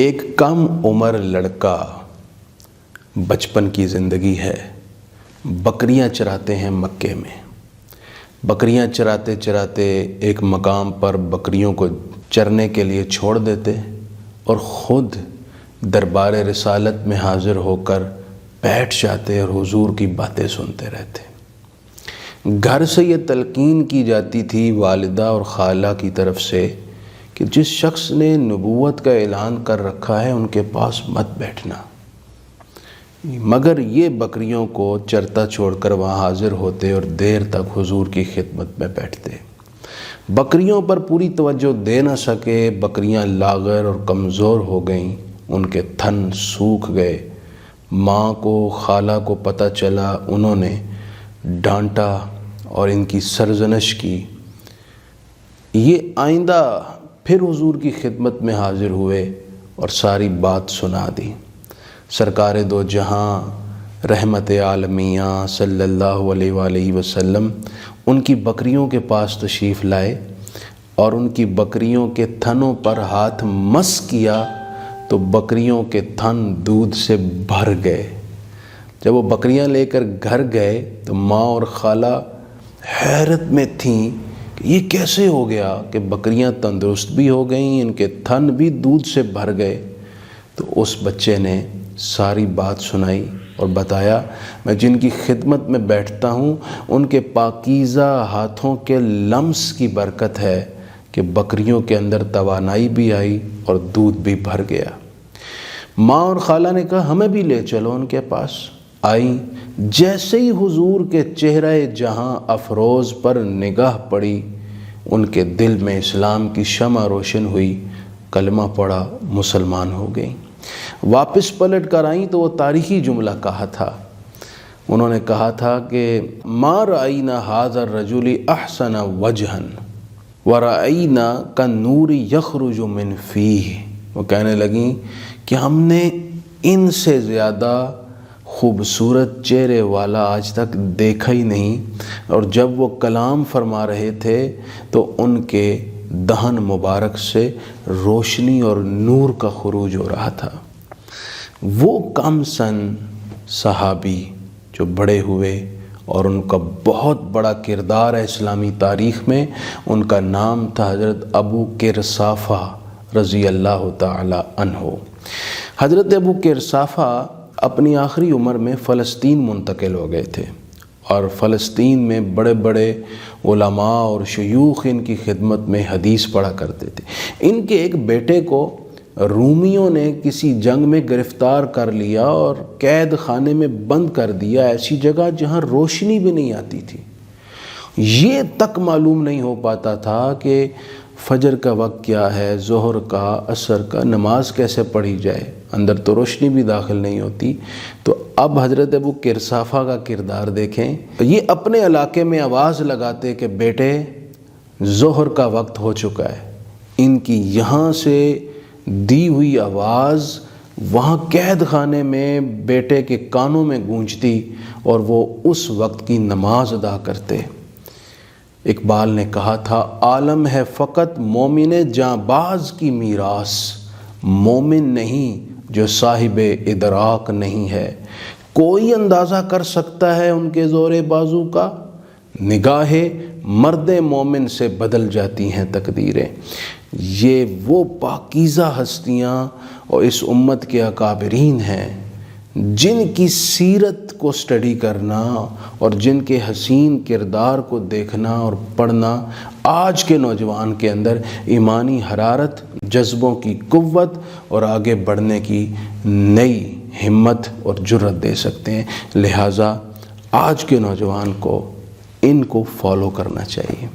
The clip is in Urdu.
ایک کم عمر لڑکا بچپن کی زندگی ہے، بکریاں چراتے ہیں مکے میں۔ بکریاں چراتے چراتے ایک مقام پر بکریوں کو چرنے کے لیے چھوڑ دیتے اور خود دربار رسالت میں حاضر ہو کر بیٹھ جاتے اور حضور کی باتیں سنتے رہتے۔ گھر سے یہ تلقین کی جاتی تھی والدہ اور خالہ کی طرف سے کہ جس شخص نے نبوت کا اعلان کر رکھا ہے ان کے پاس مت بیٹھنا، مگر یہ بکریوں کو چرتا چھوڑ کر وہاں حاضر ہوتے اور دیر تک حضور کی خدمت میں بیٹھتے۔ بکریوں پر پوری توجہ دے نہ سکے، بکریاں لاغر اور کمزور ہو گئیں، ان کے تھن سوکھ گئے۔ ماں کو خالہ کو پتہ چلا، انہوں نے ڈانٹا اور ان کی سرزنش کی۔ یہ آئندہ پھر حضور کی خدمت میں حاضر ہوئے اور ساری بات سنا دی۔ سرکار دو جہاں رحمت عالمیہ صلی اللہ علیہ وآلہ وسلم ان کی بکریوں کے پاس تشریف لائے اور ان کی بکریوں کے تھنوں پر ہاتھ مس کیا تو بکریوں کے تھن دودھ سے بھر گئے۔ جب وہ بکریاں لے کر گھر گئے تو ماں اور خالہ حیرت میں تھیں کہ یہ کیسے ہو گیا کہ بکریاں تندرست بھی ہو گئیں، ان کے تھن بھی دودھ سے بھر گئے۔ تو اس بچے نے ساری بات سنائی اور بتایا، میں جن کی خدمت میں بیٹھتا ہوں ان کے پاکیزہ ہاتھوں کے لمس کی برکت ہے کہ بکریوں کے اندر توانائی بھی آئی اور دودھ بھی بھر گیا۔ ماں اور خالہ نے کہا ہمیں بھی لے چلو ان کے پاس۔ آئیں، جیسے ہی حضور کے چہرہ جہاں افروز پر نگاہ پڑی، ان کے دل میں اسلام کی شمع روشن ہوئی، کلمہ پڑھا، مسلمان ہو گئیں۔ واپس پلٹ کر آئیں تو وہ تاریخی جملہ کہا تھا، انہوں نے کہا تھا کہ ما رأینا ھذا الرجل احسن وجہا ورأینا کالنور یخرج من فیہ۔ وہ کہنے لگیں کہ ہم نے ان سے زیادہ خوبصورت چہرے والا آج تک دیکھا ہی نہیں، اور جب وہ کلام فرما رہے تھے تو ان کے دہن مبارک سے روشنی اور نور کا خروج ہو رہا تھا۔ وہ کم سن صحابی جو بڑے ہوئے اور ان کا بہت بڑا کردار ہے اسلامی تاریخ میں، ان کا نام تھا حضرت ابو قرصافہ رضی اللہ تعالی عنہ۔ حضرت ابو قرصافہ اپنی آخری عمر میں فلسطین منتقل ہو گئے تھے اور فلسطین میں بڑے بڑے علماء اور شیوخ ان کی خدمت میں حدیث پڑھا کرتے تھے۔ ان کے ایک بیٹے کو رومیوں نے کسی جنگ میں گرفتار کر لیا اور قید خانے میں بند کر دیا، ایسی جگہ جہاں روشنی بھی نہیں آتی تھی۔ یہ تک معلوم نہیں ہو پاتا تھا کہ فجر کا وقت کیا ہے، ظہر کا، عصر کا، نماز کیسے پڑھی جائے، اندر تو روشنی بھی داخل نہیں ہوتی۔ تو اب حضرت ابو قرصافہ کا کردار دیکھیں، یہ اپنے علاقے میں آواز لگاتے کہ بیٹے ظہر کا وقت ہو چکا ہے۔ ان کی یہاں سے دی ہوئی آواز وہاں قید خانے میں بیٹے کے کانوں میں گونجتی اور وہ اس وقت کی نماز ادا کرتے۔ اقبال نے کہا تھا، عالم ہے فقط مومن جاں باز کی میراث، مومن نہیں جو صاحب ادراک نہیں ہے۔ کوئی اندازہ کر سکتا ہے ان کے زور بازو کا، نگاہ مرد مومن سے بدل جاتی ہیں تقدیریں۔ یہ وہ پاکیزہ ہستیاں اور اس امت کے اکابرین ہیں جن کی سیرت کو سٹڈی کرنا اور جن کے حسین کردار کو دیکھنا اور پڑھنا آج کے نوجوان کے اندر ایمانی حرارت، جذبوں کی قوت اور آگے بڑھنے کی نئی ہمت اور جرأت دے سکتے ہیں۔ لہٰذا آج کے نوجوان کو ان کو فالو کرنا چاہیے۔